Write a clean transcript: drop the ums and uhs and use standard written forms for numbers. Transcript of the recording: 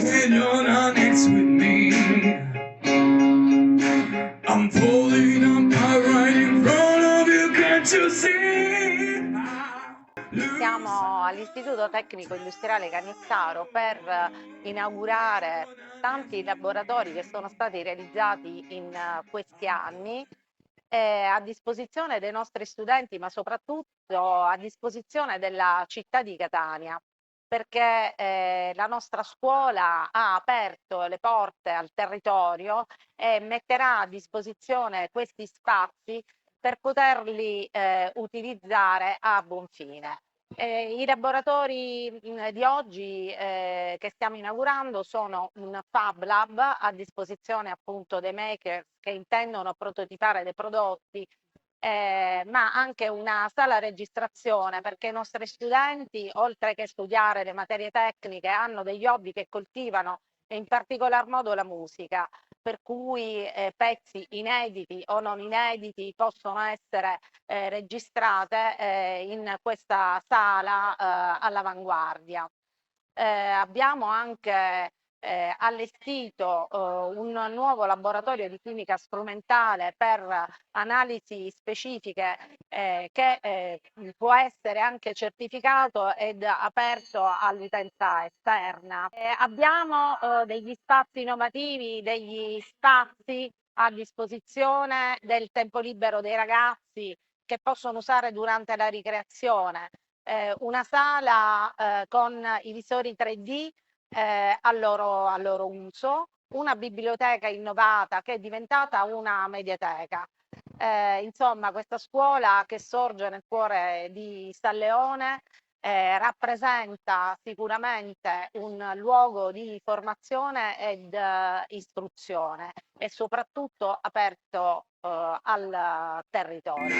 when you're not next with me. I'm folding up my right in front of you, can't you see? Siamo all'Istituto Tecnico Industriale Canizzaro per inaugurare tanti laboratori che sono stati realizzati in questi anni a disposizione dei nostri studenti, ma soprattutto a disposizione della città di Catania, perché la nostra scuola ha aperto le porte al territorio e metterà a disposizione questi spazi per poterli utilizzare a buon fine. I laboratori di oggi che stiamo inaugurando sono un Fab Lab a disposizione appunto dei maker che intendono prototipare dei prodotti, ma anche una sala registrazione, perché i nostri studenti, oltre che studiare le materie tecniche, hanno degli hobby che coltivano, e in particolar modo la musica, per cui pezzi inediti o non inediti possono essere registrate in questa sala all'avanguardia. Abbiamo anche allestito un nuovo laboratorio di chimica strumentale per analisi specifiche che può essere anche certificato ed aperto all'utenza esterna. Abbiamo degli spazi innovativi, degli spazi a disposizione del tempo libero dei ragazzi che possono usare durante la ricreazione. Una sala con i visori 3D al loro uso, una biblioteca innovata che è diventata una mediateca. Insomma, questa scuola che sorge nel cuore di San Leone rappresenta sicuramente un luogo di formazione ed istruzione e soprattutto aperto al territorio.